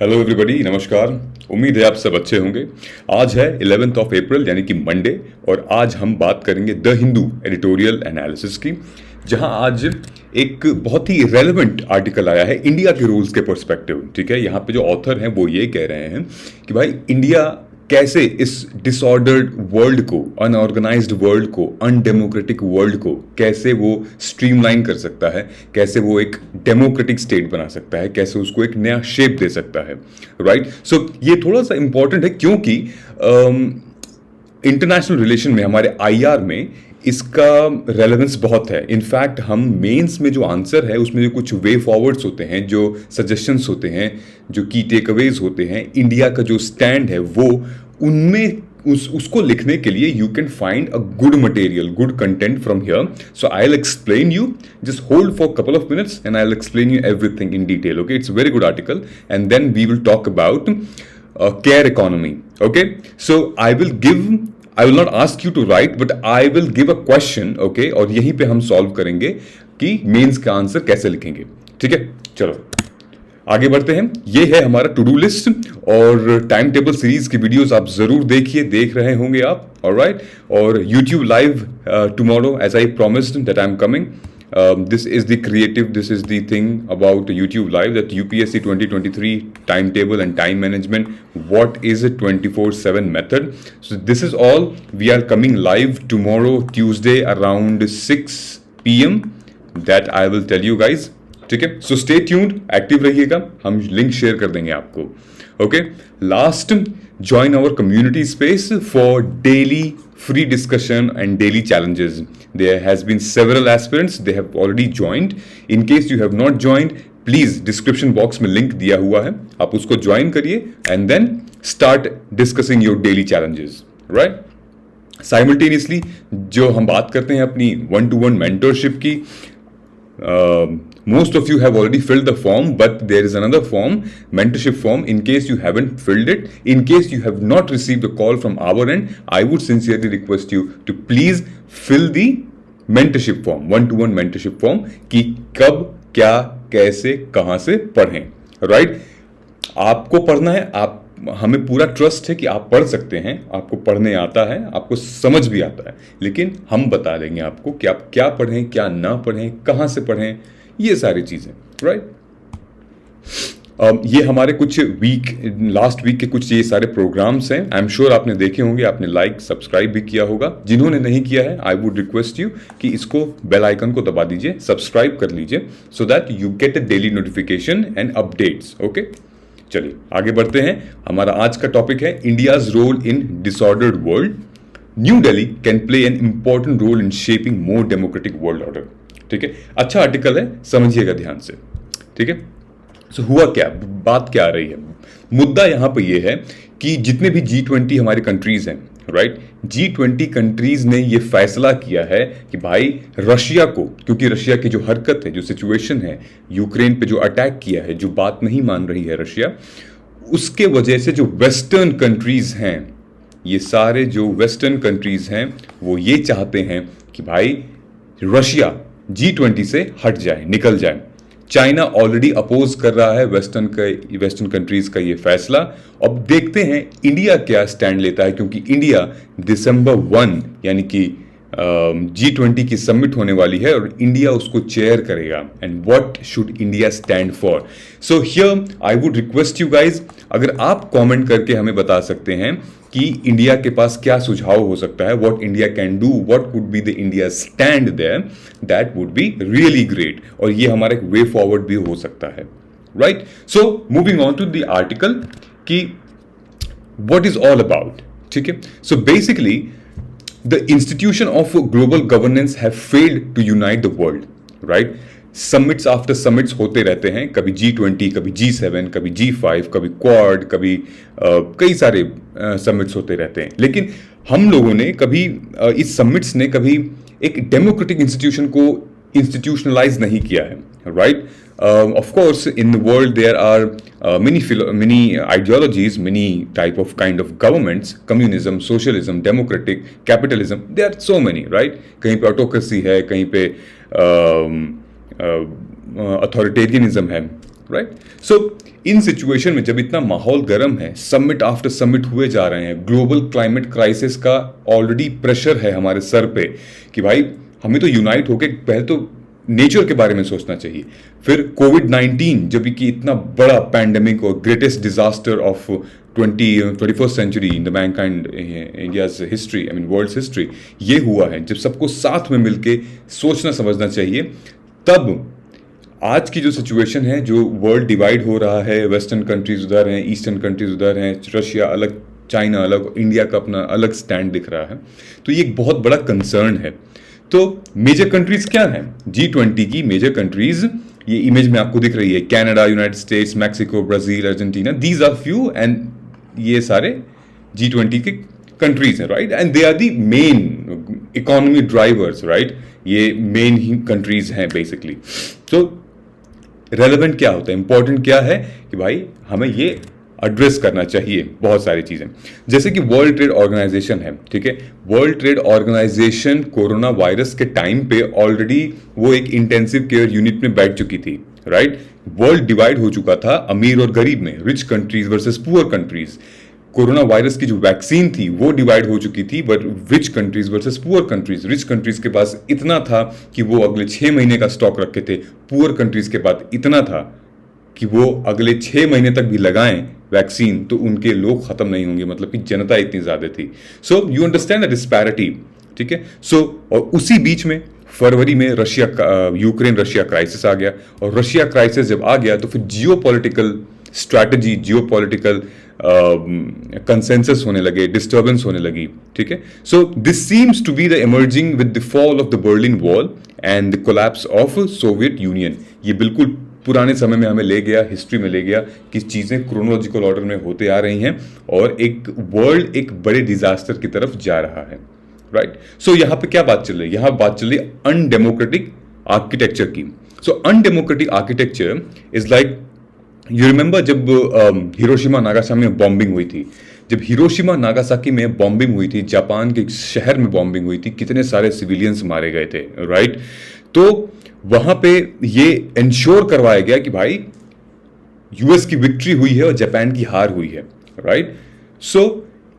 Hello everybody, नमस्कार। उम्मीद है आप सब अच्छे होंगे। आज है 11th ऑफ अप्रैल यानी कि मंडे, और आज हम बात करेंगे द हिंदू एडिटोरियल एनालिसिस की, जहां आज एक बहुत ही रेलेवेंट आर्टिकल आया है इंडिया के रूल्स के पर्सपेक्टिव। ठीक है, यहाँ पे जो ऑथर हैं वो ये कह रहे हैं कि भाई इंडिया कैसे इस डिसऑर्डर्ड वर्ल्ड को, अनऑर्गेनाइज्ड वर्ल्ड को, अनडेमोक्रेटिक वर्ल्ड को कैसे वो स्ट्रीमलाइन कर सकता है, कैसे वो एक डेमोक्रेटिक स्टेट बना सकता है, कैसे उसको एक नया शेप दे सकता है। राइट, सो ये थोड़ा सा इंपॉर्टेंट है क्योंकि इंटरनेशनल रिलेशन में, हमारे आईआर में इसका रेलेवेंस बहुत है। इनफैक्ट हम मेंस में जो आंसर है उसमें जो कुछ वे फॉरवर्ड्स होते हैं, जो सजेशंस होते हैं, जो की टेकअवेज होते हैं, इंडिया का जो स्टैंड है वो उनमें उसको लिखने के लिए you can find a good material, good content from here. So I will explain you, just hold for couple of minutes and I will explain you everything in detail. Okay, it's very good article and then we will talk about care economy. Okay, so I will not ask you to write, but I will give a question. Okay, और यहीं पे हम solve करेंगे कि mains का answer कैसे लिखेंगे। ठीक है, चलो आगे बढ़ते हैं। ये है हमारा टू डू लिस्ट, और टाइम टेबल सीरीज की वीडियोस आप जरूर देखिए, देख रहे होंगे आप। ऑलराइट, और YouTube live tomorrow, as I promised that I am coming. This is the thing about YouTube Live, that UPSC 2023 timetable and time management. What is a 24/7 method? So this is all. We are coming live tomorrow, Tuesday, around 6 p.m. That I will tell you guys. ठीक है, so stay tuned, active रहिएगा, हम link share कर देंगे आपको। Okay, last, join our community space for daily free discussion and daily challenges. There has been several aspirants, they have already joined. In case you have not joined, please description box में link दिया हुआ है, आप उसको join करिए and then start discussing your daily challenges, right? Simultaneously जो हम बात करते हैं अपनी 1-to-1 mentorship की, most of you have already filled the form, but there is another form, mentorship form. In case you haven't filled it, in case you have not received a call from our end, I would sincerely request you to please fill the mentorship form, 1-to-1 mentorship form, कि कब, क्या, कैसे, कहाँ से पढ़ें। Right, आपको पढ़ना है, आप, हमें पूरा ट्रस्ट है कि आप पढ़ सकते हैं, आपको पढ़ने आता है, आपको समझ भी आता है, लेकिन हम बता देंगे आपको कि आप क्या पढ़ें, क्या ना पढ़ें, कहाँ से पढ़ें, ये सारी चीज़ें। राइट, ये हमारे कुछ लास्ट वीक के कुछ ये सारे प्रोग्राम्स हैं। आई एम श्योर आपने देखे होंगे, आपने लाइक सब्सक्राइब भी किया होगा। जिन्होंने नहीं किया है, आई वुड रिक्वेस्ट यू कि इसको बेल आइकन को दबा दीजिए, सब्सक्राइब कर लीजिए, so that you get a daily notification and updates. Okay, चलिए आगे बढ़ते हैं। हमारा आज का टॉपिक है India's role in disordered world. New Delhi can play an important role in shaping more democratic world order. ठीक है, अच्छा आर्टिकल है, समझिएगा ध्यान से। ठीक है, सो हुआ क्या, बात क्या आ रही है, मुद्दा यहां पर यह है कि जितने भी G20 हमारे कंट्रीज हैं, राइट, G20 कंट्रीज ने यह फैसला किया है कि भाई रशिया को, क्योंकि रशिया की जो हरकत है, जो सिचुएशन है, यूक्रेन पे जो अटैक किया है, जो बात नहीं मान रही है रशिया, उसके वजह से जो वेस्टर्न कंट्रीज हैं, ये सारे जो वेस्टर्न कंट्रीज हैं, वो ये चाहते हैं कि भाई रशिया G20 से हट जाए, निकल जाए। चाइना ऑलरेडी अपोज कर रहा है वेस्टर्न कंट्रीज का ये फैसला। अब देखते हैं इंडिया क्या स्टैंड लेता है, क्योंकि इंडिया December 1 यानी कि G20 की समिट होने वाली है और इंडिया उसको चेयर करेगा। And what should India stand for? So here I would request you guys, अगर आप कमेंट करके हमें बता सकते हैं कि इंडिया के पास क्या सुझाव हो सकता है, what India can do, what would be the India stand there, that would be really great. और ये हमारा एक वे फॉरवर्ड भी हो सकता है। Right, so moving on to the article कि व्हाट इज ऑल अबाउट। ठीक है, so basically the institution of global governance have failed to unite the world, right? Summits after summits होते रहते हैं, कभी G20, कभी G7, कभी G5, कभी क्वाड, कभी कई सारे समिट्स होते रहते हैं, लेकिन हम लोगों ने कभी इस समिट्स ने कभी एक डेमोक्रेटिक इंस्टीट्यूशन को इंस्टीट्यूशनलाइज नहीं किया है। Right, of course in the world there are many ideologies, many type of kind of governments, communism, socialism, democratic, capitalism, there are so many, right? कहीं पे autocracy है, कहीं पे authoritarianism है, राइट। सो इन सिचुएशन में जब इतना माहौल गर्म है, समिट आफ्टर समिट हुए जा रहे हैं, ग्लोबल क्लाइमेट क्राइसिस का ऑलरेडी प्रेशर है हमारे सर पे कि भाई हमें तो यूनाइट होके पहले तो नेचर के बारे में सोचना चाहिए। फिर कोविड-19 जब कि इतना बड़ा पैंडेमिक और greatest disaster of 21st century in the mankind India's history, I mean world's history, ये हुआ है जब सबको साथ में मिलके सोचना समझना चाहिए। तब आज की जो सिचुएशन है, जो वर्ल्ड डिवाइड हो रहा है, वेस्टर्न कंट्रीज उधर हैं, ईस्टर्न कंट्रीज उधर हैं, रशिया अलग, चाइना अलग, इंडिया का अपना अलग स्टैंड दिख रहा है, तो ये एक बहुत बड़ा कंसर्न है। तो मेजर कंट्रीज क्या हैं? G20 की मेजर कंट्रीज ये इमेज में आपको दिख रही है, Canada, United States, Mexico, Brazil, Argentina, these are few, and ये सारे G20 के कंट्रीज हैं, right, and they are the main economy drivers, right, ये मेन ही कंट्रीज हैं बेसिकली। तो रेलेवेंट क्या होता है, इंपॉर्टेंट क्या है कि भाई हमें ये एड्रेस करना चाहिए बहुत सारी चीजें, जैसे कि वर्ल्ड ट्रेड ऑर्गेनाइजेशन है, ठीक है। World Trade Organization corona virus के टाइम पे ऑलरेडी वो एक इंटेंसिव केयर यूनिट में बैठ चुकी थी, राइट। वर्ल्ड डिवाइड हो चुका था अमीर और गरीब में, rich countries versus poor countries. Corona virus की जो वैक्सीन थी वो डिवाइड हो चुकी थी, but rich countries versus poor countries. Rich countries के पास इतना था कि वो अगले 6 महीने का स्टॉक रखे थे, पुअर कंट्रीज के पास इतना था कि वो अगले 6 महीने तक भी लगाएं वैक्सीन तो उनके लोग खत्म नहीं होंगे, मतलब कि जनता इतनी ज्यादा थी। So you understand the disparity, ठीक है। सो और उसी बीच में फरवरी में रशिया का यूक्रेन रशिया क्राइसिस आ गया, और रशिया क्राइसिस जब आ गया तो फिर जियोपॉलिटिकल स्ट्रैटेजी, जियोपॉलिटिकल कंसेंसस होने लगे, डिस्टर्बेंस होने लगी, ठीक है। So this seems to be the emerging with the fall of the Berlin Wall and the collapse of Soviet Union. ये बिल्कुल पुराने समय में हमें ले गया, हिस्ट्री में ले गया कि चीजें क्रोनोलॉजिकल ऑर्डर में होते आ रही हैं और एक वर्ल्ड एक बड़े डिजास्टर की तरफ जा रहा है, राइट। सो यहां पे क्या बात चल रही है? यहां बात चल रही है अनडेमोक्रेटिक आर्किटेक्चर की। So undemocratic architecture is like, you remember जब हिरोशिमा नागासाकी में बॉम्बिंग हुई थी, जब हिरोशिमा नागासाकी में बॉम्बिंग हुई थी, जापान के शहर में बॉम्बिंग हुई थी, कितने सारे सिविलियंस मारे गए थे, राइट। तो वहां पे ये इंश्योर करवाया गया कि भाई यूएस की विक्ट्री हुई है और जापान की हार हुई है, राइट। सो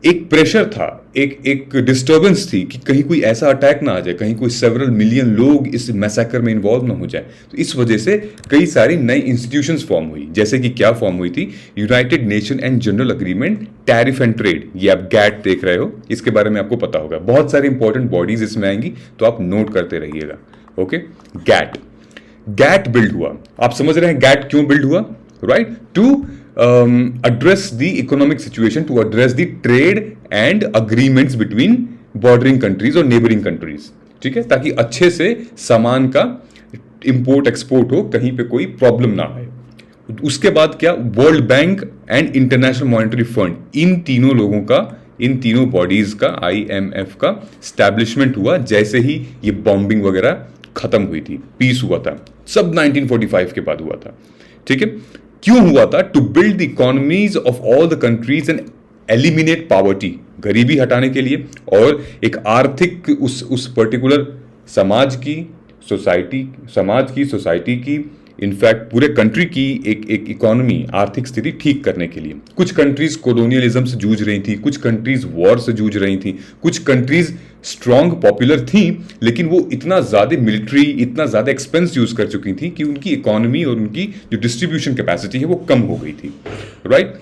एक प्रेशर था, एक डिस्टर्बेंस थी कि कहीं कोई ऐसा अटैक ना आ जाए, कहीं कोई सेवरल मिलियन लोग इस मैसेकर में इन्वॉल्व ना हो जाए। तो इस वजह से कई सारी नई इंस्टीट्यूशंस फॉर्म हुई, जैसे कि क्या फॉर्म हुई थी? United nation and general agreement tariff and trade, ये आप गैट देख रहे हो, इसके बारे में आपको पता होगा। बहुत सारी इंपॉर्टेंट बॉडीज इसमें आएंगी, तो आप नोट करते रहिएगा, ओके। गैट बिल्ड हुआ, आप समझ रहे हैं गैट क्यों बिल्ड हुआ, right, to address the economic situation, to address the trade and agreements between bordering countries और neighboring countries, ठीक है, ताकि अच्छे से सामान का इंपोर्ट एक्सपोर्ट हो, कहीं पे कोई प्रॉब्लम ना आए। उसके बाद क्या, World Bank and International Monetary Fund, इन तीनों लोगों का, इन तीनों बॉडीज का, IMF का स्टैब्लिशमेंट हुआ जैसे ही ये बॉम्बिंग वगैरह खत्म हुई थी, पीस हुआ था, सब 1945 के बाद हुआ था, ठीक है। क्यों हुआ था? To build the economies of all the countries and eliminate poverty, गरीबी हटाने के लिए, और एक आर्थिक उस पर्टिकुलर समाज की सोसाइटी की इनफैक्ट पूरे कंट्री की एक इकोनॉमी, आर्थिक स्थिति ठीक करने के लिए। कुछ कंट्रीज कोलोनियलिज्म से जूझ रही थी, कुछ कंट्रीज वॉर से जूझ रही थी, कुछ कंट्रीज स्ट्रांग पॉपुलर थी, लेकिन वो इतना ज्यादा मिलिट्री, इतना ज्यादा एक्सपेंस यूज कर चुकी थी कि उनकी इकोनॉमी और उनकी जो डिस्ट्रीब्यूशन कैपेसिटी है वो कम हो गई थी, right.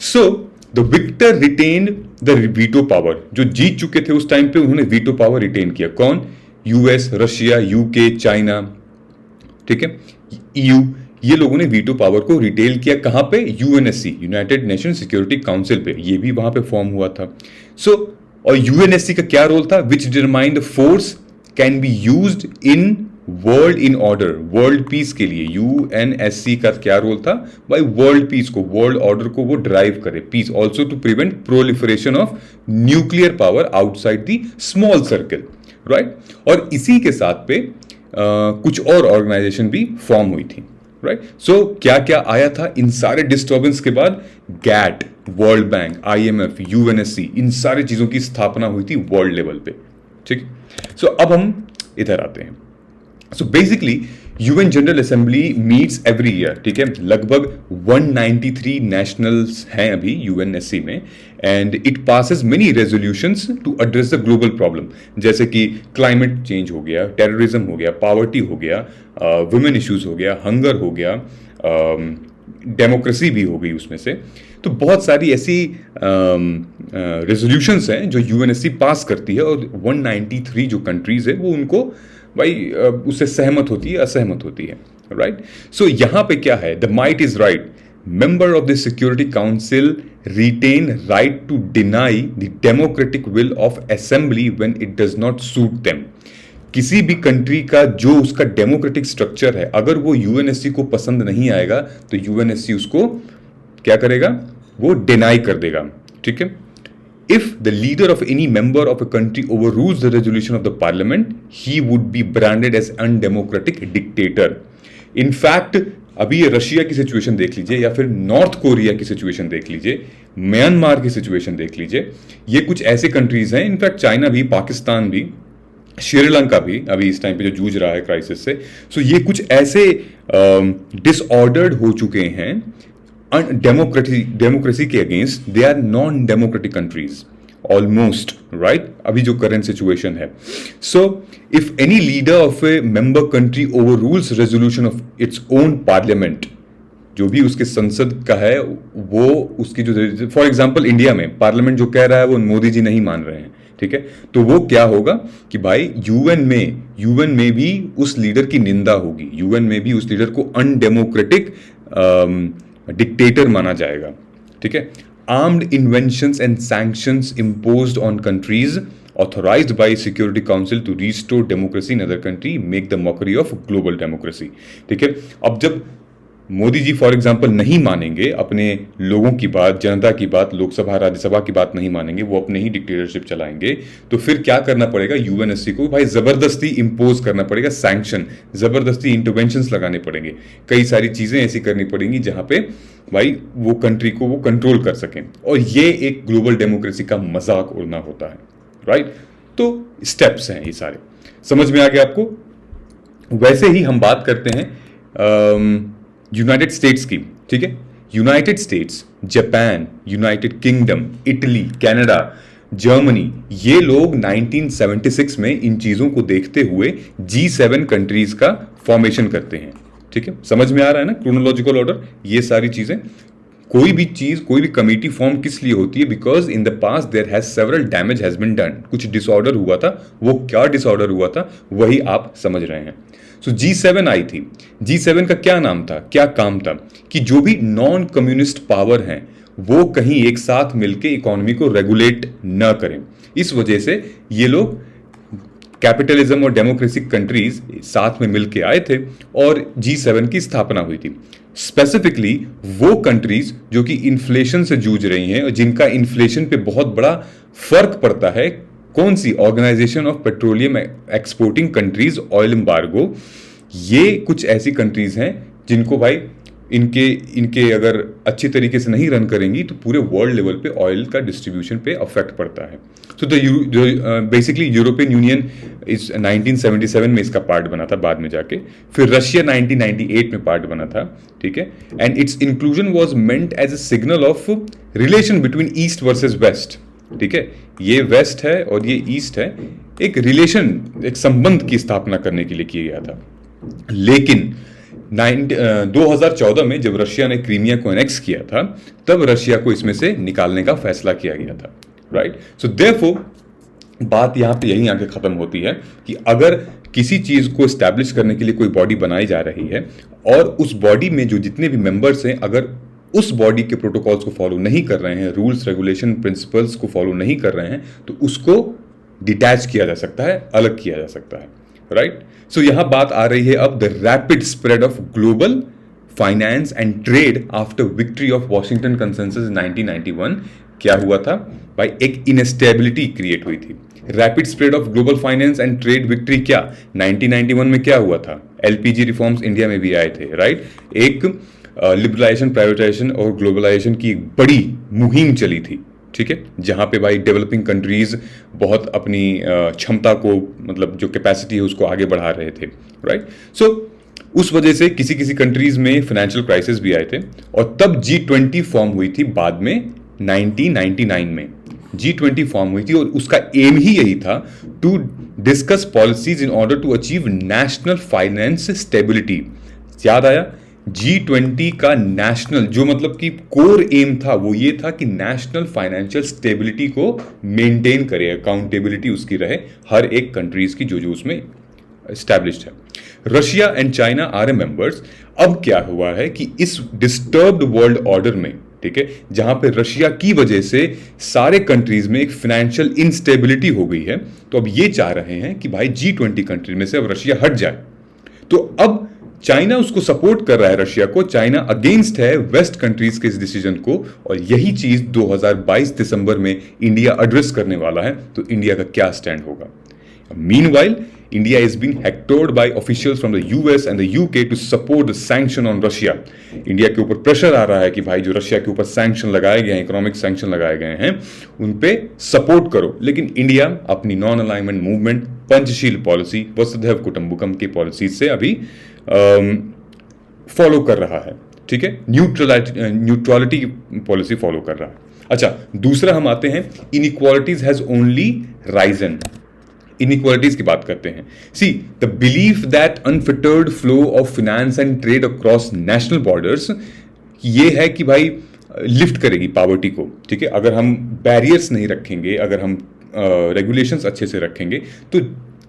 So the victor retained the veto power, जो जीत चुके थे उस टाइम पे उन्होंने वीटो पावर रिटेन किया। कौन? यूएस, रशिया, यूके, चाइना, ठीक है, EU, ये लोगों ने वीटो पावर को रिटेल किया। कहां पे? UNSC, United nation security council पे, ये भी वहां पे फॉर्म हुआ था। सो और UNSC का क्या रोल था? Which determine the force can be used in world in order, world peace के लिए। UNSC का क्या रोल था? भाई वर्ल्ड पीस को, वर्ल्ड ऑर्डर को वो ड्राइव करे, peace, also to prevent proliferation of nuclear power outside the small circle, right. और इसी के साथ पे कुछ और ऑर्गेनाइजेशन भी फॉर्म हुई थी, राइट। सो क्या क्या आया था इन सारे डिस्टर्बेंस के बाद? GATT, World Bank, IMF, UNSC, इन सारी चीजों की स्थापना हुई थी वर्ल्ड लेवल पे, ठीक। सो अब हम इधर आते हैं। So basically UN General Assembly meets every year, ठीक है। लगभग 193 नेशनल्स हैं अभी यूएनएससी में, and it passes many resolutions to address the global problem, जैसे कि क्लाइमेट चेंज हो गया, टेररिज्म हो गया, पॉवर्टी हो गया, वुमेन इश्यूज हो गया, हंगर हो गया, डेमोक्रेसी भी हो गई उसमें से। तो बहुत सारी ऐसी रेजोल्यूशंस हैं जो यूएनएससी पास करती है, और 193 जो कंट्रीज है वो उनको भाई उससे सहमत होती है, असहमत होती है, राइट। सो यहां पे क्या है, the might is right, member of the Security Council retain right to deny the democratic will of assembly when it does not suit them. किसी भी कंट्री का जो उसका डेमोक्रेटिक स्ट्रक्चर है, अगर वो यूएनएससी को पसंद नहीं आएगा तो यूएनएससी उसको क्या करेगा, वो डिनाई कर देगा, ठीक है। If the leader of any member of a country overrules the resolution of the parliament, he would be branded as undemocratic dictator. In fact, अभी ये रशिया की सिचुएशन देख लीजिए, या फिर नॉर्थ कोरिया की सिचुएशन देख लीजिए, म्यांमार की सिचुएशन देख लीजिए, ये कुछ ऐसे कंट्रीज हैं, इनफैक्ट चाइना भी, पाकिस्तान भी, श्रीलंका भी अभी इस टाइम पे जो जूझ रहा है क्राइसिस से। सो ये कुछ ऐसे डिसऑर्डर्ड हो चुके हैं डेमोक्रेसी के against, they are non democratic countries almost, right, अभी जो करंट सिचुएशन है। So if any leader of a member country over rules resolution of its own parliament, जो भी उसके संसद का है वो उसकी जो, फॉर एग्जाम्पल इंडिया में पार्लियामेंट जो कह रहा है वो मोदी जी नहीं मान रहे हैं, ठीक है, तो वो क्या होगा कि भाई यूएन में भी उस लीडर की निंदा होगी, यूएन में भी उस लीडर को अनडेमोक्रेटिक डिक्टेटर माना जाएगा, ठीक है। Armed inventions and sanctions imposed on countries authorized by Security Council to restore democracy in other country make the mockery of global democracy, ठीक है। अब जब मोदी जी फॉर एग्जाम्पल नहीं मानेंगे अपने लोगों की बात, जनता की बात, लोकसभा राज्यसभा की बात नहीं मानेंगे, वो अपने ही डिक्टेटरशिप चलाएंगे, तो फिर क्या करना पड़ेगा, यूएनएससी को भाई जबरदस्ती इंपोज करना पड़ेगा, सैंक्शन, जबरदस्ती इंटरवेंशंस लगाने पड़ेंगे, कई सारी चीजें ऐसी करनी पड़ेंगी जहां पे भाई वो कंट्री को वो कंट्रोल कर सकें, और ये एक ग्लोबल डेमोक्रेसी का मजाक उड़ना होता है, राइट। तो स्टेप्स हैं ये सारे, समझ में आ गया आपको। वैसे ही हम बात करते हैं यूनाइटेड स्टेट्स की, ठीक है। United states, Japan, United kingdom, Italy, Canada, Germany, ये लोग 1976 में इन चीजों को देखते हुए G7 कंट्रीज का फॉर्मेशन करते हैं, ठीक है। समझ में आ रहा है ना क्रोनोलॉजिकल ऑर्डर, ये सारी चीजें। कोई भी चीज, कोई भी कमेटी फॉर्म किस लिए होती है, because in the past there has several damage has been done, कुछ डिसऑर्डर हुआ था, वो क्या डिसऑर्डर हुआ था वही आप समझ रहे हैं। सो G7 आई थी, G7 का क्या नाम था, क्या काम था, कि जो भी नॉन कम्युनिस्ट पावर हैं वो कहीं एक साथ मिलकर इकोनॉमी को रेगुलेट न करें। इस वजह से ये लोग कैपिटलिज्म और डेमोक्रेटिक कंट्रीज साथ में मिलके आए थे और G7 की स्थापना हुई थी। स्पेसिफिकली वो कंट्रीज जो कि इन्फ्लेशन से जूझ रही हैं और जिनका इन्फ्लेशन पे बहुत बड़ा फर्क पड़ता है, कौन सी, Organization of Petroleum Exporting Countries, oil embargo, ये कुछ ऐसी कंट्रीज हैं जिनको भाई इनके अगर अच्छी तरीके से नहीं रन करेंगी तो पूरे वर्ल्ड लेवल पे ऑयल का डिस्ट्रीब्यूशन पे अफेक्ट पड़ता है। तो बेसिकली यूरोपियन यूनियन इस 1977 में इसका पार्ट बना था, बाद में जाके फिर रशिया 1998 में पार्ट बना था, ठीक है। And its inclusion was meant as a signal of relation between east versus west, ठीक है। ये वेस्ट है और ये ईस्ट है, एक रिलेशन, एक संबंध की स्थापना करने के लिए किया गया था। लेकिन 2014 में जब रशिया ने क्रीमिया को एनेक्स किया था, तब रशिया को इसमें से निकालने का फैसला किया गया था, राइट। सो देयरफॉर बात यहां पे यहीं आके खत्म होती है कि अगर किसी चीज को एस्टैब्लिश करने के लिए कोई बॉडी बनाई जा रही है और उस बॉडी में जो जितने भी मेंबर्स हैं अगर उस बॉडी के प्रोटोकॉल्स को फॉलो नहीं कर रहे हैं, रूल्स रेगुलेशन प्रिंसिपल्स को फॉलो नहीं कर रहे हैं, तो उसको डिटैच किया जा सकता है, अलग किया जा सकता है, राइट। सो यहां बात आ रही है अब the rapid spread of global finance and trade after victory of Washington consensus 1991। क्या हुआ था भाई, एक इनस्टेबिलिटी क्रिएट हुई थी। Rapid spread of global finance and trade victory क्या 1991 में क्या हुआ था, एलपीजी रिफॉर्म्स इंडिया में भी आए थे, राइट। एक लिबरलाइजेशन, प्राइवेटाइजेशन और ग्लोबलाइजेशन की एक बड़ी मुहिम चली थी, ठीक है, जहां पे भाई डेवलपिंग कंट्रीज बहुत अपनी क्षमता को, मतलब जो कैपेसिटी है उसको आगे बढ़ा रहे थे, राइट। सो उस वजह से किसी किसी कंट्रीज में फाइनेंशियल क्राइसिस भी आए थे, और तब G20 फॉर्म हुई थी बाद में 1999 में G20 फॉर्म हुई थी, और उसका एम ही यही था to discuss policies in order to achieve national finance stability. याद आया? G20 का नेशनल जो मतलब कि कोर एम था वो ये था कि नेशनल फाइनेंशियल स्टेबिलिटी को मेंटेन करे, अकाउंटेबिलिटी उसकी रहे हर एक कंट्रीज की जो जो उसमें एस्टैब्लिश्ड है। Russia and China are a members. अब क्या हुआ है कि इस डिस्टर्ब्ड वर्ल्ड ऑर्डर में, ठीक है, जहां पे रशिया की वजह से सारे कंट्रीज में एक फाइनेंशियल इंस्टेबिलिटी हो गई है, तो अब ये चाह रहे हैं कि भाई G20 कंट्री में से अब रशिया हट जाए। तो अब चाइना उसको सपोर्ट कर रहा है, रशिया को। चाइना अगेंस्ट है वेस्ट कंट्रीज के इस डिसीजन को, और यही चीज 2022 दिसंबर में इंडिया एड्रेस करने वाला है। तो इंडिया का क्या स्टैंड होगा? Meanwhile, India is being hectored by officials from the US and the UK to support the sanction on Russia. India के ऊपर प्रेशर आ रहा है कि भाई जो रशिया के ऊपर सैंक्शन लगाए गए हैं, इकोनॉमिक सैंक्शन लगाए गए हैं, उन पे सपोर्ट करो। लेकिन इंडिया अपनी non alignment movement, Panchsheel policy, वसुधैव कुटुंबकम की पॉलिसी से अभी फॉलो कर रहा है, ठीक है, न्यूट्रलिटी पॉलिसी फॉलो कर रहा है। अच्छा, दूसरा हम आते हैं, inequalities has only risen. Inequalities की बात करते हैं। See the belief that unfettered flow of finance and trade across national borders, ये है कि भाई लिफ्ट करेगी पॉवर्टी को, ठीक है। अगर हम बैरियर्स नहीं रखेंगे, अगर हम रेगुलेशंस अच्छे से रखेंगे, तो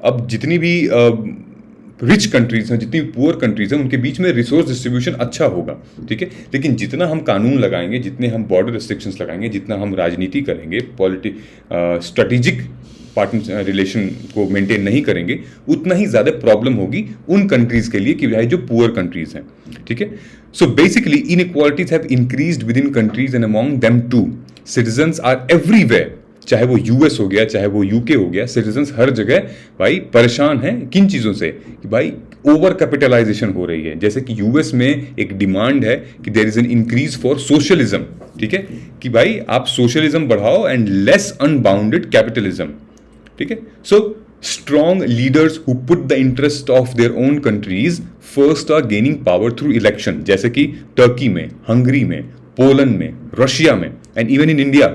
अब जितनी भी रिच कंट्रीज हैं, जितनी पुअर कंट्रीज हैं, उनके बीच में रिसोर्स डिस्ट्रीब्यूशन अच्छा होगा, ठीक है। लेकिन जितना हम कानून लगाएंगे, जितने हम बॉर्डर रिस्ट्रिक्शंस लगाएंगे, जितना हम राजनीति करेंगे, स्ट्रेटेजिक पार्टनर रिलेशन को मेंटेन नहीं करेंगे, उतना ही ज्यादा प्रॉब्लम होगी उन कंट्रीज के लिए कि भाई जो पुअर कंट्रीज हैं, ठीक है। So basically inequalities have increased within countries and among them too. Citizens are everywhere, चाहे वो यूएस हो गया, चाहे वो यूके हो गया, सिटीजंस हर जगह भाई परेशान हैं किन चीजों से कि भाई ओवर कैपिटलाइजेशन हो रही है। जैसे कि यूएस में एक डिमांड है कि there is an increase for socialism, ठीक है, कि भाई आप सोशलिज्म बढ़ाओ एंड लेस अनबाउंडेड कैपिटलिज्म, ठीक है। So strong leaders who put the interest of their own countries first are gaining power through election, जैसे कि टर्की में, हंगरी में, पोलैंड में, रशिया में, एंड इवन इन इंडिया।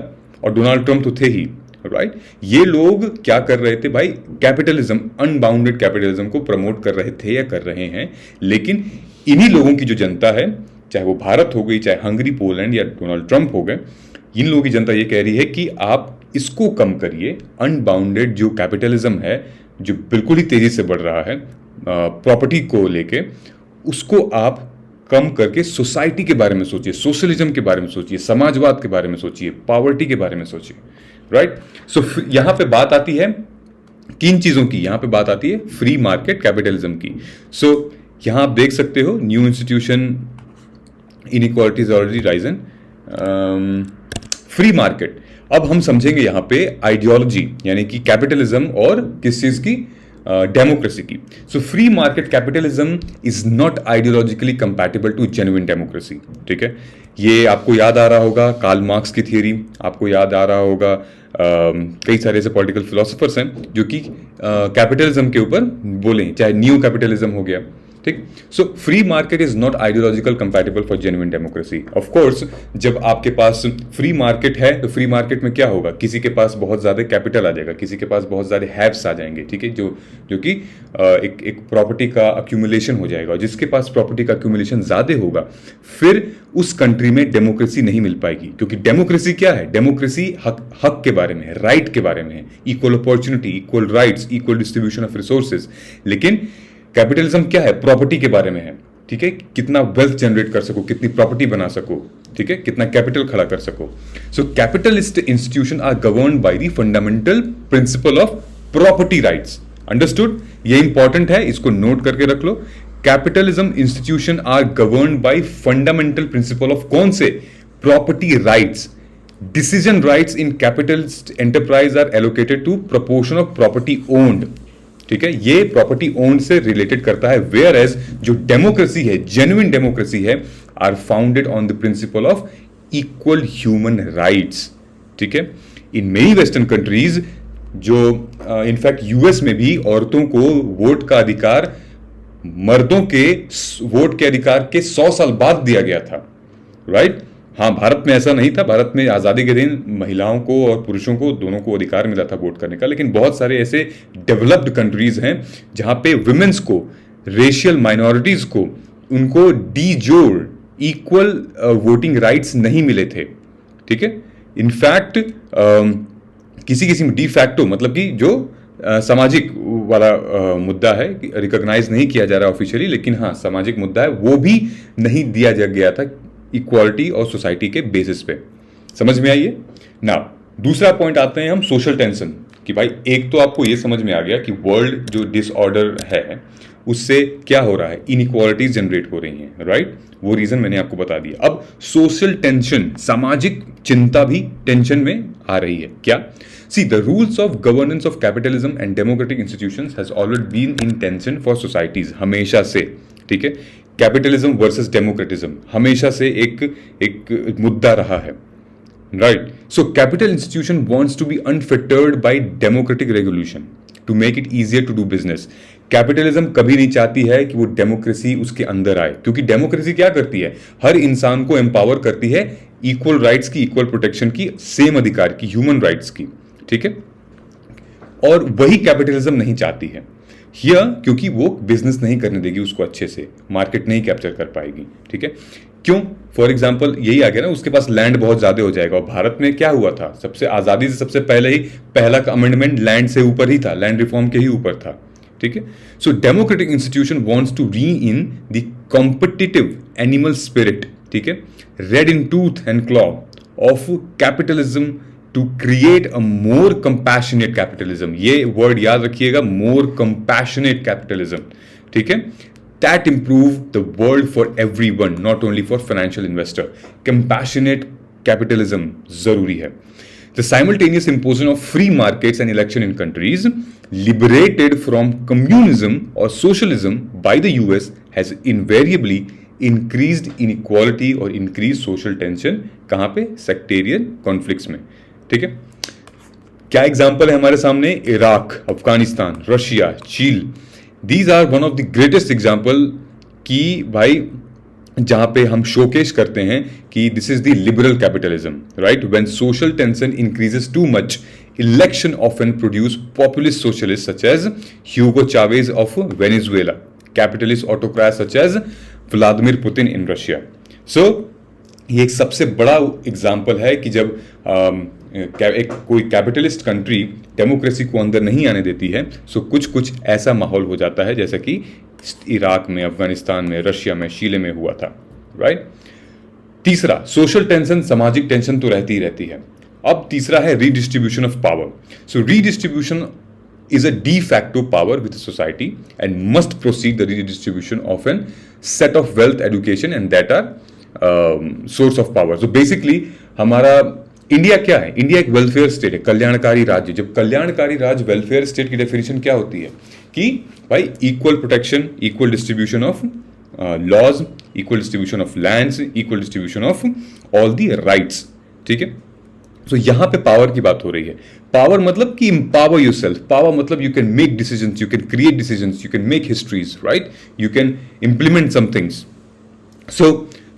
और डोनाल्ड ट्रंप तो थे ही, राइट। ये लोग क्या कर रहे थे भाई? कैपिटलिज्म, अनबाउंडेड कैपिटलिज्म को प्रमोट कर रहे थे या कर रहे हैं। लेकिन इन्हीं लोगों की जो जनता है, चाहे वो भारत हो गई, चाहे हंगरी, पोलैंड या डोनाल्ड ट्रंप हो गए, इन लोगों की जनता ये कह रही है कि आप इसको कम करिए। अनबाउंडेड जो कैपिटलिज्म है, जो बिल्कुल ही तेजी से बढ़ रहा है प्रॉपर्टी को लेके, उसको आप कम करके सोसाइटी के बारे में सोचिए, सोशलिज्म के बारे में सोचिए, समाजवाद के बारे में सोचिए, पॉवर्टी के बारे में सोचिए, राइट। सो यहां पे बात आती है किन चीजों की? यहां पे बात आती है फ्री मार्केट कैपिटलिज्म की। सो यहां आप देख सकते हो new institution, inequalities already Ryzen, free market. अब हम समझेंगे यहां पे आइडियोलॉजी, यानी कि कैपिटलिज्म और किस चीज की? डेमोक्रेसी की। So free market capitalism is not ideologically compatible to genuine democracy, ठीक है। ये आपको याद आ रहा होगा कार्ल मार्क्स की थियरी, आपको याद आ रहा होगा कई सारे ऐसे पॉलिटिकल फिलोसोफर्स हैं जो कि कैपिटलिज्म के ऊपर बोले, चाहे न्यू कैपिटलिज्म हो गया, ठीक। सो free market is not ideological compatible for genuine democracy. Of course जब आपके पास फ्री मार्केट है तो फ्री मार्केट में क्या होगा? किसी के पास बहुत ज्यादा कैपिटल आ जाएगा, किसी के पास बहुत सारे हैव्स आ जाएंगे, ठीक है, जो कि एक प्रॉपर्टी का अक्यूमुलेशन हो जाएगा। और जिसके पास प्रॉपर्टी का अक्यूमुलेशन ज्यादा होगा, फिर उस कंट्री में डेमोक्रेसी नहीं मिल पाएगी। क्योंकि डेमोक्रेसी क्या है? डेमोक्रेसी हक के बारे में है, राइट के बारे में है, equal opportunity, equal rights, equal distribution of resources. लेकिन कैपिटलिज्म क्या है? प्रॉपर्टी के बारे में है, ठीक है, कितना वेल्थ जनरेट कर सको, कितनी प्रॉपर्टी बना सको, ठीक है, कितना कैपिटल खड़ा कर सको। So capitalist institution are governed by the fundamental principle of property rights. Understood? ये इंपॉर्टेंट है, इसको नोट करके रख लो। Capitalism institution are governed by fundamental principle of कौन से? Property rights. Decision rights in capitalist enterprise are allocated to proportion of property owned, ठीक है, ये प्रॉपर्टी ओन से रिलेटेड करता है। वेयर एज जो डेमोक्रेसी है, जेन्युइन डेमोक्रेसी है, are founded on the principle of equal human rights, ठीक है। इन मेनी वेस्टर्न कंट्रीज, जो इनफैक्ट यूएस में भी औरतों को वोट का अधिकार मर्दों के वोट के अधिकार के 100 साल बाद दिया गया था, राइट। हाँ, भारत में ऐसा नहीं था। भारत में आज़ादी के दिन महिलाओं को और पुरुषों को दोनों को अधिकार मिला था वोट करने का, लेकिन बहुत सारे ऐसे डेवलप्ड कंट्रीज हैं जहां पे वुमेन्स को, रेशियल माइनॉरिटीज को, उनको डी जोर इक्वल वोटिंग राइट्स नहीं मिले थे, ठीक है। इनफैक्ट किसी किसी डी फैक्टो, मतलब कि जो सामाजिक वाला मुद्दा है, रिकॉग्नाइज नहीं किया जा रहा ऑफिशियली, लेकिन हाँ सामाजिक मुद्दा है, वो भी नहीं दिया जा गया था इक्वालिटी और सोसाइटी के बेसिस पे। समझ में आइए ना। दूसरा पॉइंट आते हैं हम सोशल टेंशन कि भाई एक तो आपको ये समझ में आ गया कि वर्ल्ड जो डिसऑर्डर है उससे क्या हो रहा है, इनइक्वालिटीज जनरेट हो रही हैं, राइट। वो रीजन मैंने आपको बता दिया। अब सोशल टेंशन, सामाजिक चिंता भी टेंशन में आ रही है। क्या? See the rules of governance of capitalism and democratic institutions has always been in tension for societies, हमेशा से, ठीक है। कैपिटलिज्म वर्सेस डेमोक्रेटिज्म हमेशा से एक मुद्दा रहा है, right. So capital institution wants to be unfettered by democratic regulation to make it easier to do business. Capitalism कभी नहीं चाहती है कि वो डेमोक्रेसी उसके अंदर आए, क्योंकि डेमोक्रेसी क्या करती है, हर इंसान को एम्पावर करती है इक्वल राइट्स की, इक्वल प्रोटेक्शन की, सेम अधिकार की, ह्यूमन राइट्स की, ठीक है। और वही कैपिटलिज्म नहीं चाहती है हियर, क्योंकि वो बिजनेस नहीं करने देगी उसको अच्छे से, मार्केट नहीं कैप्चर कर पाएगी, ठीक है। क्यों? फॉर एग्जाम्पल यही आ गया ना, उसके पास लैंड बहुत ज्यादा हो जाएगा। और भारत में क्या हुआ था, सबसे आजादी से सबसे पहले ही पहला अमेंडमेंट लैंड से ऊपर ही था, लैंड रिफॉर्म के ही ऊपर था, ठीक है। So democratic institution wants to rein the competitive animal spirit, ठीक है, red in tooth and claw of capitalism to create a more compassionate capitalism. ये वर्ड याद रखिएगा, मोर कंपैशनेट कैपिटलिज्म, ठीक है। That improve the world for everyone, not only for financial investor. Compassionate capitalism जरूरी है। The simultaneous imposition of free markets and election in countries liberated from communism or socialism by the US has invariably increased inequality और increased social tension। कहाँ पे? Sectarian conflicts में, ठीक है। क्या example है हमारे सामने? इराक, अफगानिस्तान, रशिया, चीन। These are one of the greatest example कि भाई जहां पे हम शोकेश करते हैं कि this is the liberal capitalism, right. When social tension increases too much, election often produce populist socialist such as Hugo Chavez of Venezuela, capitalist autocrat such as Vladimir Putin in Russia. So ये एक सबसे बड़ा example है कि जब एक कोई capitalist country democracy को अंदर नहीं आने देती है, सो कुछ ऐसा माहौल हो जाता है जैसा कि इराक में, अफगानिस्तान में, रशिया में, शीले में हुआ था, राइट। तीसरा, सोशल टेंशन, सामाजिक टेंशन तो रहती ही रहती है। अब तीसरा है redistribution of power. So redistribution is a de facto power with a society and must proceed the redistribution of a set of wealth, education and that are source of power. So basically हमारा India क्या है? India एक welfare state है, कल्याणकारी राज्य। जब कल्याणकारी राज्य, वेलफेयर स्टेट की डेफिनेशन क्या होती है कि भाई equal protection, equal distribution of laws, equal distribution of lands, equal distribution of all the rights, ठीक है। सो यहां पे पावर की बात हो रही है। पावर मतलब कि empower yourself, पावर मतलब you can make decisions, you can create decisions, you can make histories, right? You can implement some things. So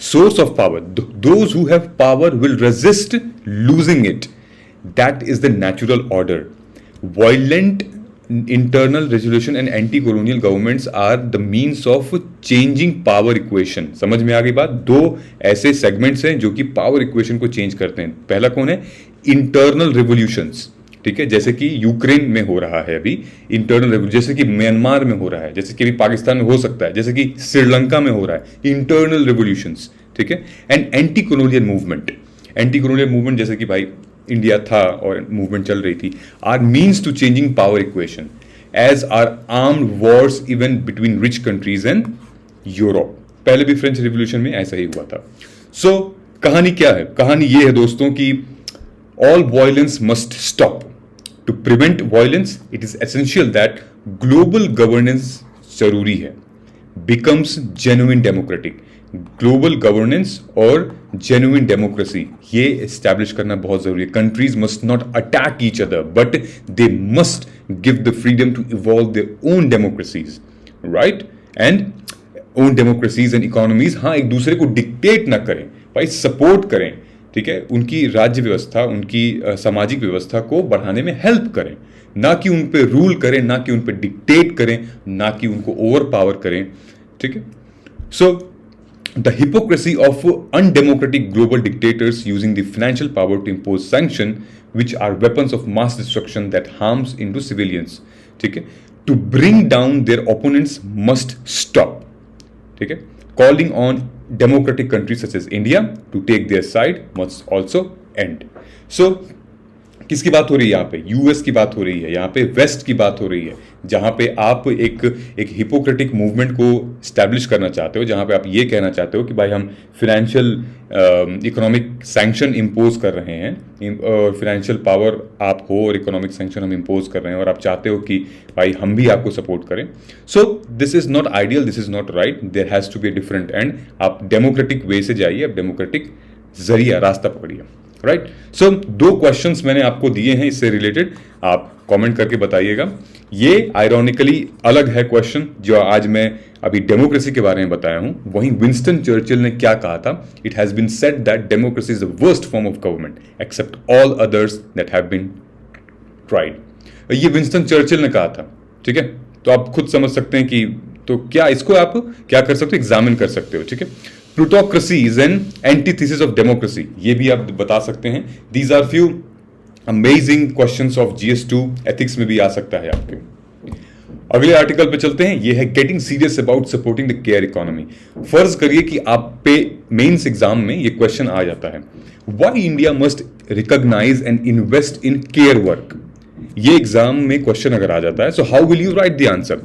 source of power, those who have power will resist losing it. That is the natural order. Violent internal resolution and anti-colonial governments are the means of changing power equation. समझ में आ गई बात? दो ऐसे segments हैं जो कि power equation को चेंज करते हैं। पहला कौन है? इंटरनल रिवोल्यूशंस, ठीक है, जैसे कि यूक्रेन में हो रहा है अभी इंटरनल रिवोल्यूशन, जैसे कि म्यांमार में हो रहा है, जैसे कि अभी पाकिस्तान में हो सकता है, जैसे कि श्रीलंका में हो रहा है, इंटरनल रिवोल्यूशंस, ठीक है। And anti colonial movement, anti colonial movement जैसे कि भाई इंडिया था और मूवमेंट चल रही थी, are means to changing power equation as are armed wars even between rich countries and Europe. पहले भी फ्रेंच रिवोल्यूशन में ऐसा ही हुआ था। सो कहानी क्या है? कहानी ये है दोस्तों कि all violence must stop. To prevent violence it is essential that global governance जरूरी है, becomes genuine democratic. Global governance और जेन्युइन डेमोक्रेसी ये एस्टैब्लिश करना बहुत जरूरी है। Countries must not attack each other but they must give the freedom to evolve their own democracies, right, and own democracies and economies, हाँ एक दूसरे को डिक्टेट ना करें भाई, सपोर्ट करें, ठीक है, उनकी राज्य व्यवस्था, उनकी सामाजिक व्यवस्था को बढ़ाने में हेल्प करें, ना कि उन पे रूल करें, ना कि उन पे डिक्टेट करें, ना कि उनको ओवर पावर करें, ठीक है। So the hypocrisy of undemocratic global dictators using the financial power to impose sanction which are weapons of mass destruction that harms into civilians, ठीक है, to bring down their opponents must stop, ठीक है। Calling on democratic countries such as India to take their side must also end. So किसकी बात हो रही है यहाँ पे? यूएस की बात हो रही है, यहाँ पे वेस्ट की बात हो रही है, जहाँ पे आप एक हिपोक्रेटिक मूवमेंट को स्टैब्लिश करना चाहते हो, जहाँ पे आप ये कहना चाहते हो कि भाई हम फिनेंशियल इकोनॉमिक सैंक्शन इम्पोज कर रहे हैं, और फिनेंशियल पावर आप हो और इकोनॉमिक सैंक्शन हम इम्पोज कर रहे हैं, और आप चाहते हो कि भाई हम भी आपको सपोर्ट करें। So this is not ideal, this is not right, there has to be a different end. आप डेमोक्रेटिक वे से जाइए, आप डेमोक्रेटिक जरिया रास्ता पकड़िए, राइट। सो 2 क्वेश्चंस मैंने आपको दिए हैं इससे रिलेटेड, आप कमेंट करके बताइएगा। ये आयरॉनिकली अलग है क्वेश्चन जो आज मैं अभी डेमोक्रेसी के बारे में बताया हूं, वहीं विंस्टन चर्चिल ने क्या कहा था? It has been said that democracy is the worst form of government except all others that have been tried. ये विंस्टन चर्चिल ने कहा था, ठीक है। तो आप खुद समझ सकते हैं कि तो क्या इसको आप क्या कर सकते हो, एग्जामिन कर सकते हो, ठीक है। Plutocracy is an antithesis of democracy, ये भी आप बता सकते हैं। These are few amazing questions of GS2, ethics में भी आ सकता है आपके। अगले आर्टिकल पे चलते हैं, ये है getting serious about supporting the care economy. फर्ज करिए कि आप पे मेंस एग्जाम में ये क्वेश्चन आ जाता है, why India must recognise and invest in care work. ये एग्जाम में क्वेश्चन अगर आ जाता है, so how will you write the answer.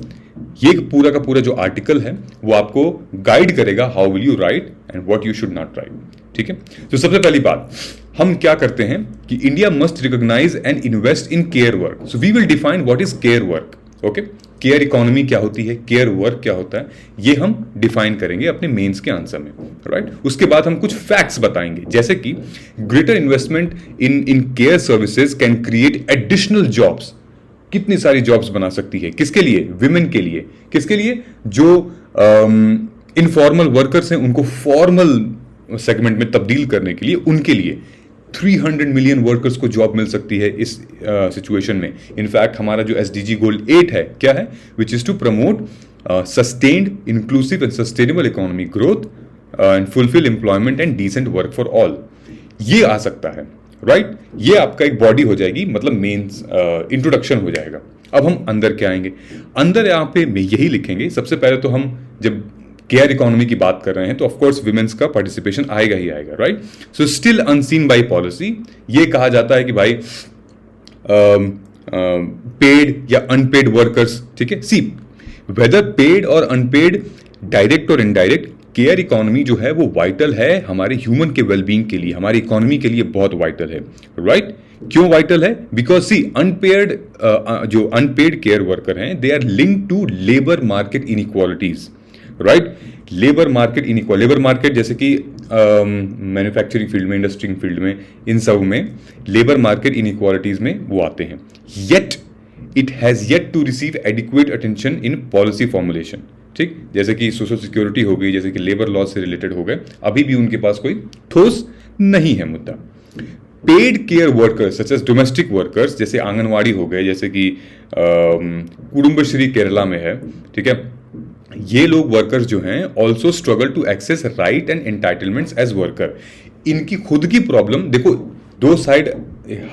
ये पूरा का पूरा जो आर्टिकल है वो आपको गाइड करेगा how will you right and what you should not right, ठीक है। तो सबसे पहली बात हम क्या करते हैं कि India must recognise and invest in care work. So we will define what is care work, okay. Care economy क्या होती है, केयर वर्क क्या होता है, ये हम डिफाइन करेंगे अपने मेंस के आंसर में, राइट। उसके बाद हम कुछ फैक्ट्स बताएंगे, जैसे कि greater investment in care services can create additional jobs. कितनी सारी जॉब्स बना सकती है, किसके लिए? विमेन के लिए। किसके लिए? जो इनफॉर्मल वर्कर्स हैं उनको फॉर्मल सेगमेंट में तब्दील करने के लिए, उनके लिए 300 मिलियन वर्कर्स को जॉब मिल सकती है इस सिचुएशन में। इनफैक्ट हमारा जो SDG गोल 8 है, क्या है? Which is to promote sustained, inclusive and sustainable economy growth and fulfil employment and decent work for all. ये आ सकता है, राइट। ये आपका एक बॉडी हो जाएगी, मतलब मेंस इंट्रोडक्शन हो जाएगा। अब हम अंदर क्या आएंगे? अंदर यहाँ पे यही लिखेंगे। सबसे पहले तो हम जब केयर इकोनॉमी की बात कर रहे हैं तो ऑफ कोर्स विमेंस का पार्टिसिपेशन आएगा ही आएगा, right. So still unseen by policy, ये कहा जाता है कि भाई पेड या अनपेड वर्कर्स, ठीक है। सी वेदर पेड और अनपेड, डायरेक्ट और इनडायरेक्ट, केयर इकोनॉमी जो है वो वाइटल है हमारे ह्यूमन के वेलबींग के लिए, हमारी इकोनॉमी के लिए बहुत वाइटल है, राइट। क्यों वाइटल है? बिकॉज सी अनपेड जो अनपेड केयर वर्कर हैं, they are linked to labour market inequalities, right. Labour market जैसे कि मैन्युफैक्चरिंग फील्ड में, इंडस्ट्री फील्ड में, इन सब में लेबर मार्केट इनइक्वालिटीज में वो आते हैं। Yet it has yet to receive adequate attention in policy formulation, ठीक। जैसे कि सोशल सिक्योरिटी हो गई, जैसे कि लेबर लॉ से रिलेटेड हो गए, अभी भी उनके पास कोई ठोस नहीं है मुद्दा। Paid care workers such as domestic workers, जैसे आंगनवाड़ी हो गए, जैसे कि कुडुम्बश्री केरला में है, ठीक है। ये लोग वर्कर्स जो हैं also struggle to access right and entitlements as worker. इनकी खुद की प्रॉब्लम देखो, 2 साइड,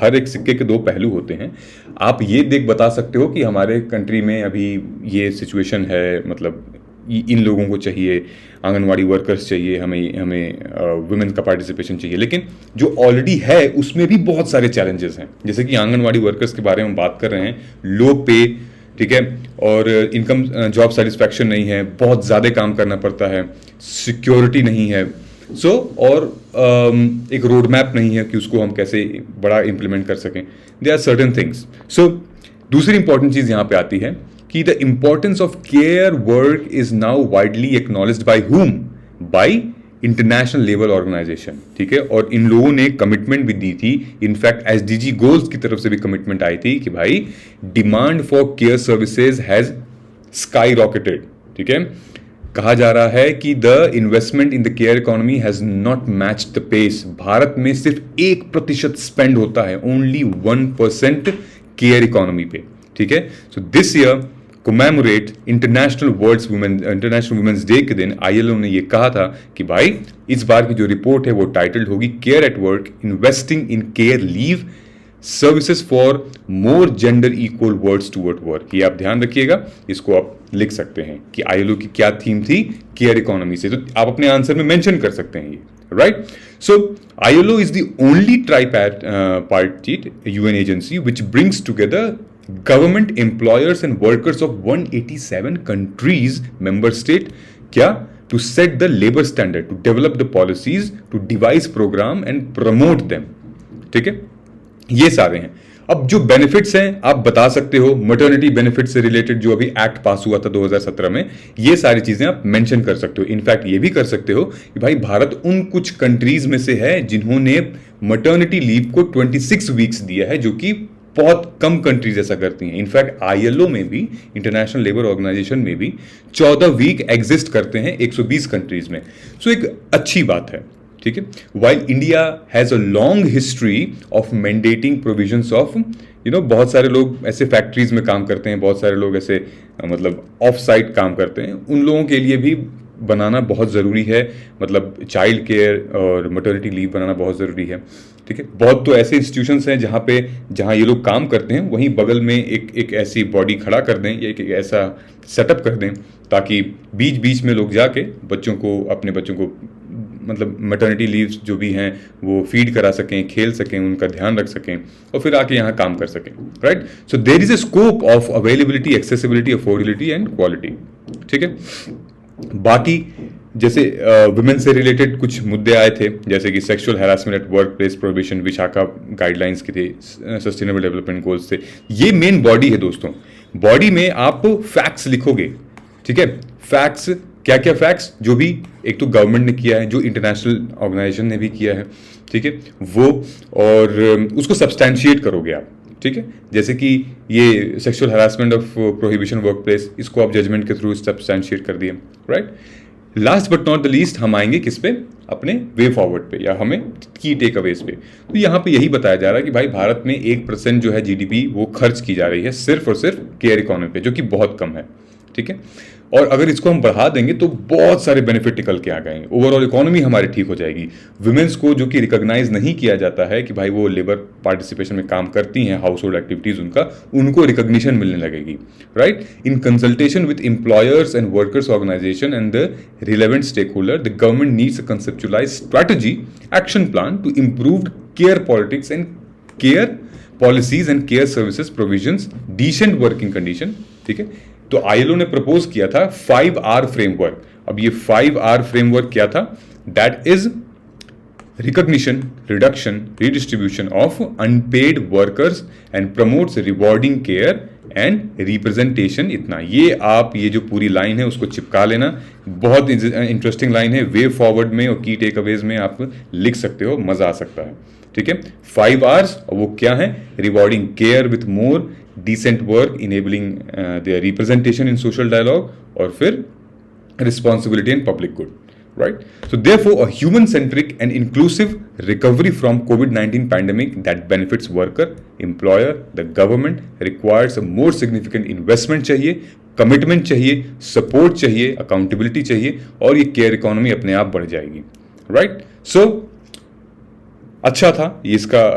हर एक सिक्के के 2 पहलू होते हैं। आप ये बता सकते हो कि हमारे कंट्री में अभी ये सिचुएशन है, मतलब इन लोगों को चाहिए, आंगनवाड़ी वर्कर्स चाहिए, हमें वुमेन का पार्टिसिपेशन चाहिए, लेकिन जो ऑलरेडी है उसमें भी बहुत सारे चैलेंजेस हैं। जैसे कि आंगनवाड़ी वर्कर्स के बारे में बात कर रहे हैं, लो पे, ठीक है, और इनकम जॉब सेटिस्फैक्शन नहीं है, बहुत ज़्यादा काम करना पड़ता है, सिक्योरिटी नहीं है, और एक रोड मैप नहीं है कि उसको हम कैसे बड़ा इंप्लीमेंट कर सकें। They are certain things. दूसरी इंपॉर्टेंट चीज़ यहाँ पे आती है कि the importance of care work is now widely acknowledged by whom? By International Labour Organization, ठीक है। और इन लोगों ने कमिटमेंट भी दी थी, इनफैक्ट SDG गोल्स की तरफ से भी कमिटमेंट आई थी कि भाई demand for care services has skyrocketed, ठीक है। कहा जा रहा है कि the investment in the care economy has not matched the pace. Bharat में सिर्फ 1% स्पेंड होता है, ओनली 1% केयर इकोनॉमी पे, ठीक है। So this year commemorate International Women's Day के दिन आईएलओ ने ये कहा था कि भाई इस बार की जो रिपोर्ट है वो टाइटल्ड होगी care at work, investing in care leave services for more gender equal words toward work. ये आप ध्यान रखिएगा, इसको आप लिख सकते हैं कि आईएलओ की क्या थीम थी केयर इकोनॉमी से, तो आप अपने आंसर में मेंशन कर सकते हैं ये, right. So ILO is the only tripartite UN agency which brings together government employers and workers of 187 countries member state क्या to set the labor standard, to develop the policies, to devise program and promote them, ठीक है। ये सारे हैं। अब जो benefits हैं आप बता सकते हो, मैटरनिटी बेनिफिट से रिलेटेड जो अभी एक्ट पास हुआ था 2017 में, ये सारी चीजें आप मेंशन कर सकते हो। इनफैक्ट ये भी कर सकते हो कि भाई भारत उन कुछ कंट्रीज में से है जिन्होंने मैटरनिटी लीव को 26 वीक्स दिया है, जो कि बहुत कम कंट्रीज ऐसा करती हैं। इनफैक्ट आईएलओ में भी, इंटरनेशनल लेबर ऑर्गेनाइजेशन में भी 14 वीक एग्जिस्ट करते हैं 120 कंट्रीज में। सो एक अच्छी बात है, ठीक है। While India has a long history of mandating provisions of बहुत सारे लोग ऐसे फैक्ट्रीज में काम करते हैं, बहुत सारे लोग ऐसे मतलब ऑफ साइट काम करते हैं, उन लोगों के लिए भी बनाना बहुत ज़रूरी है, मतलब चाइल्ड केयर और मैटरनिटी लीव बनाना बहुत ज़रूरी है, ठीक है। बहुत तो ऐसे इंस्टीट्यूशंस हैं जहाँ ये लोग काम करते हैं, वहीं बगल में एक ऐसी बॉडी खड़ा कर दें या एक ऐसा सेटअप कर दें ताकि बीच बीच में लोग जाके अपने बच्चों को मतलब मैटरनिटी लीव्स जो भी हैं वो फीड करा सकें, खेल सकें, उनका ध्यान रख सकें और फिर आके यहाँ काम कर सकें, right. So there is a scope of availability, accessibility, affordability and quality, ठीक है। बाकी जैसे वुमेन से रिलेटेड कुछ मुद्दे आए थे, जैसे कि sexual harassment at work place prohibition, Vishakha guidelines के थे, सस्टेनेबल डेवलपमेंट गोल्स थे। ये मेन बॉडी है दोस्तों। बॉडी में आप फैक्ट्स लिखोगे, ठीक है। फैक्ट्स क्या क्या फैक्ट्स, जो भी एक तो गवर्नमेंट ने किया है, जो इंटरनेशनल ऑर्गेनाइजेशन ने भी किया है, ठीक है, वो, और उसको सब्सटैंशिएट करोगे आप, ठीक है। जैसे कि ये sexual harassment of prohibition work place, इसको आप जजमेंट के थ्रू सब्सटैंशिएट कर दिए, right. Last but not the least हम आएंगे किस पे, अपने वे फॉरवर्ड पे या हमें की टेक अवेज पे। तो यहाँ पे यही बताया जा रहा है कि भाई भारत में 1% जो है जीडीपी वो खर्च की जा रही है सिर्फ और सिर्फ केयर इकोनॉमी पे, जो कि बहुत कम है, ठीक है। और अगर इसको हम बढ़ा देंगे तो बहुत सारे बेनिफिट निकल के आ जाएंगे, ओवरऑल इकोनॉमी हमारी ठीक हो जाएगी। वुमेन्स को जो कि रिकॉग्नाइज नहीं किया जाता है कि भाई वो लेबर पार्टिसिपेशन में काम करती हैं, हाउस होल्ड एक्टिविटीज उनको रिकॉग्निशन मिलने लगेगी, right. In consultation with employers and workers organisation and the relevant stakeholder, the government needs a conceptualised strategy action plan to improve care politics and care policies and care services provisions, decent working condition, ठीक है। तो ILO ने propose किया था 5R framework. अब ये 5R framework क्या था? That is recognition, reduction, redistribution of unpaired workers and promotes rewarding care and representation. इतना ये जो पूरी लाइन है उसको चिपका लेना, बहुत इंटरेस्टिंग लाइन है। वे फॉरवर्ड में और की टेक अवेज में आप लिख सकते हो, मजा आ सकता है, ठीक है। 5Rs, और वो क्या है? Rewarding care with more decent work, enabling their representation in social dialogue, और फिर responsibility and public good, right? So therefore a human-centric and inclusive recovery from COVID-19 pandemic that benefits worker, employer, the government requires a more significant investment चाहिए, commitment चाहिए, support चाहिए, accountability चाहिए, और ये care economy अपने आप बढ़ जाएगी, right? So अच्छा था ये इसका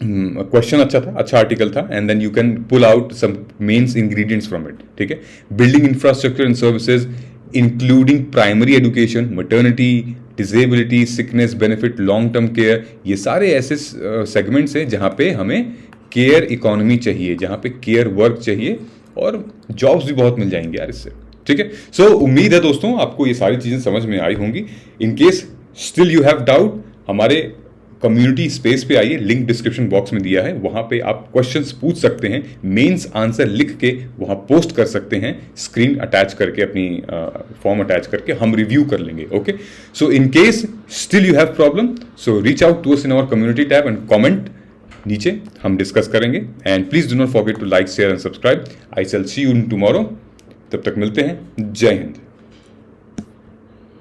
क्वेश्चन, अच्छा था, अच्छा आर्टिकल था, and then you can pull out some mens ingredients from it, ठीक है। Building infrastructure and services including primary education, maternity, disability, sickness benefit, long term care, ये सारे ऐसे सेगमेंट्स हैं जहाँ पे हमें केयर इकोनॉमी चाहिए, जहाँ पे केयर वर्क चाहिए, और जॉब्स भी बहुत मिल जाएंगे यार इससे, ठीक है। सो उम्मीद है दोस्तों आपको ये सारी चीज़ें समझ में आई होंगी। इन case still you have doubt, हमारे कम्युनिटी स्पेस पे आइए, लिंक डिस्क्रिप्शन बॉक्स में दिया है, वहां पे आप क्वेश्चंस पूछ सकते हैं, मेंस आंसर लिख के वहां पोस्ट कर सकते हैं, स्क्रीन अटैच करके, अपनी फॉर्म अटैच करके हम रिव्यू कर लेंगे, okay. So in case still you have problem, so reach out to us in our community tab and comment नीचे, हम डिस्कस करेंगे। And please do not forget to like, share and subscribe. I shall see you in tomorrow. तब तक मिलते हैं। जय हिंद।